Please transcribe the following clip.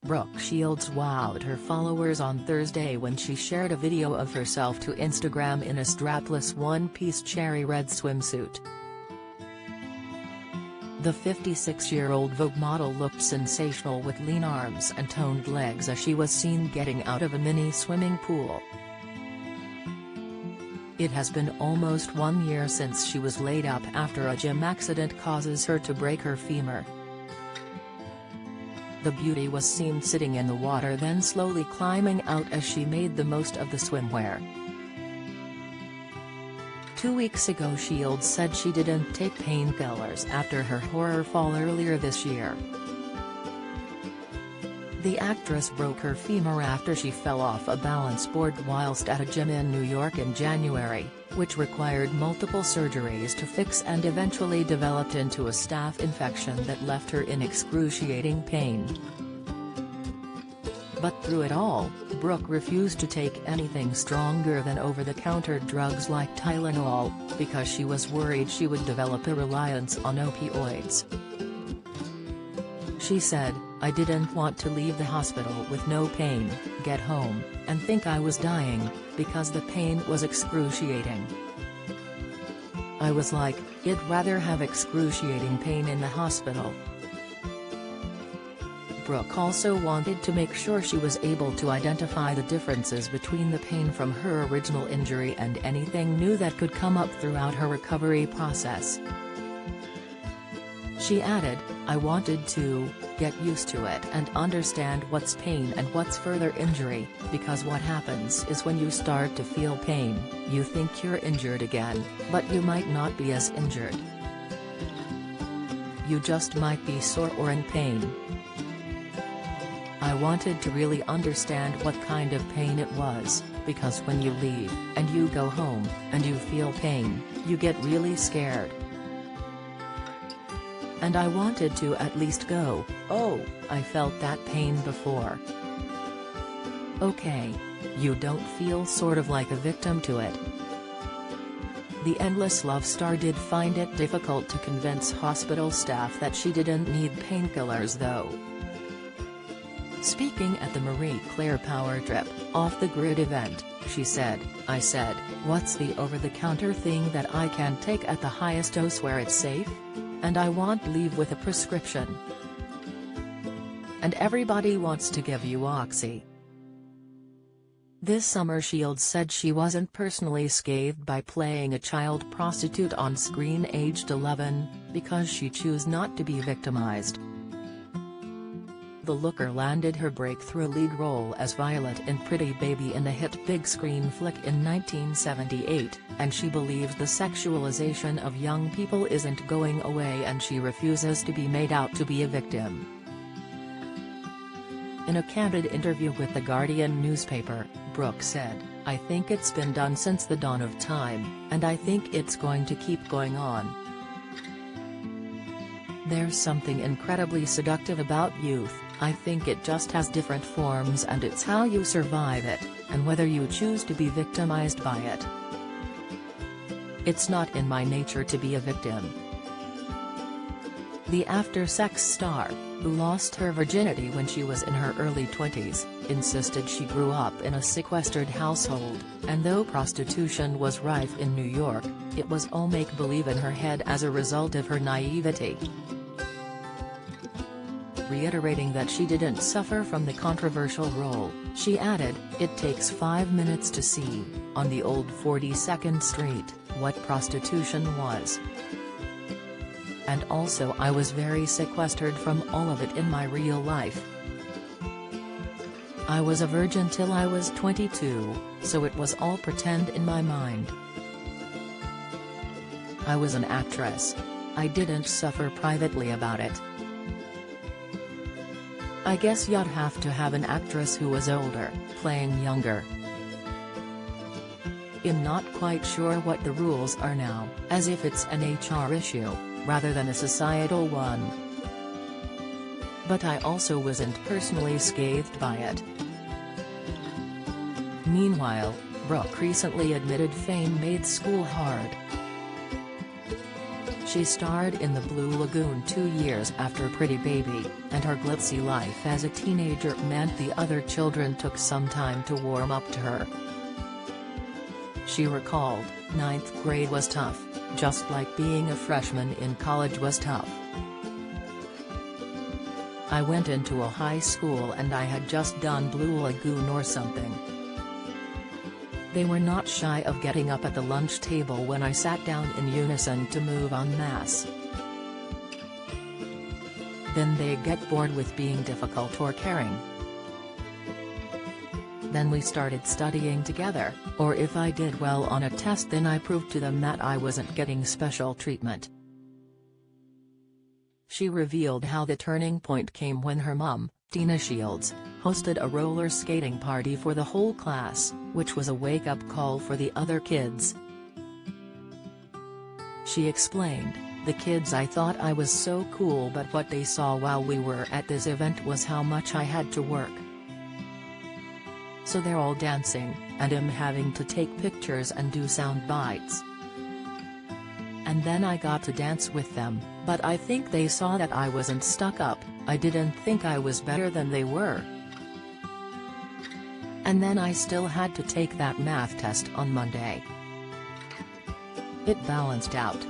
Brooke Shields wowed her followers on Thursday when she shared a video of herself to Instagram in a strapless one-piece cherry red swimsuit. The 56-year-old Vogue model looked sensational with lean arms and toned legs as she was seen getting out of a mini swimming pool. It has been almost 1 year since she was laid up after a gym accident causes her to break her femur. The beauty was seen sitting in the water, then slowly climbing out as she made the most of the swimwear. 2 weeks ago, Shields said she didn't take painkillers after her horror fall earlier this year. The actress broke her femur after she fell off a balance board whilst at a gym in New York in January, which required multiple surgeries to fix and eventually developed into a staph infection that left her in excruciating pain. But through it all, Brooke refused to take anything stronger than over-the-counter drugs like Tylenol, because she was worried she would develop a reliance on opioids. She said, "I didn't want to leave the hospital with no pain, get home, and think I was dying, because the pain was excruciating. I was like, I'd rather have excruciating pain in the hospital." Brooke also wanted to make sure she was able to identify the differences between the pain from her original injury and anything new that could come up throughout her recovery process. She added, "I wanted to get used to it and understand what's pain and what's further injury, because what happens is when you start to feel pain, you think you're injured again, but you might not be as injured. You just might be sore or in pain. I wanted to really understand what kind of pain it was, because when you leave, and you go home, and you feel pain, you get really scared. And I wanted to at least go, oh, I felt that pain before. Okay. You don't feel sort of like a victim to it." The endless love star did find it difficult to convince hospital staff that she didn't need painkillers though. Speaking at the Marie Claire Power Trip, off-the-grid event, she said, "I said, what's the over-the-counter thing that I can take at the highest dose where it's safe? And I want leave with a prescription. And everybody wants to give you oxy." This summer, Shields said she wasn't personally scathed by playing a child prostitute on screen aged 11, because she chose not to be victimized. The looker landed her breakthrough lead role as Violet in Pretty Baby in the hit big screen flick in 1978, and she believes the sexualization of young people isn't going away, and she refuses to be made out to be a victim. In a candid interview with The Guardian newspaper, Brooke said, "I think it's been done since the dawn of time, and I think it's going to keep going on. There's something incredibly seductive about youth. I think it just has different forms, and it's how you survive it, and whether you choose to be victimized by it. It's not in my nature to be a victim." The after-sex star, who lost her virginity when she was in her early 20s, insisted she grew up in a sequestered household, and though prostitution was rife in New York, it was all make-believe in her head as a result of her naivety. Reiterating that she didn't suffer from the controversial role, she added, "It takes 5 minutes to see, on the old 42nd Street, what prostitution was. And also I was very sequestered from all of it in my real life. I was a virgin till I was 22, so it was all pretend in my mind. I was an actress. I didn't suffer privately about it. I guess you'd have to have an actress who was older, playing younger. I'm not quite sure what the rules are now, as if it's an HR issue, rather than a societal one. But I also wasn't personally scathed by it." Meanwhile, Brooke recently admitted fame made school hard. She starred in The Blue Lagoon 2 years after Pretty Baby, and her glitzy life as a teenager meant the other children took some time to warm up to her. She recalled, "Ninth grade was tough, just like being a freshman in college was tough. I went into a high school and I had just done Blue Lagoon or something. They were not shy of getting up at the lunch table when I sat down in unison to move en masse. Then they get bored with being difficult or caring. Then we started studying together, or if I did well on a test then I proved to them that I wasn't getting special treatment." She revealed how the turning point came when her mom, Tina Shields, hosted a roller skating party for the whole class, which was a wake-up call for the other kids. She explained, "The kids I thought I was so cool, but what they saw while we were at this event was how much I had to work. So they're all dancing, and I'm having to take pictures and do sound bites. And then I got to dance with them, but I think they saw that I wasn't stuck up, I didn't think I was better than they were. And then I still had to take that math test on Monday. It balanced out."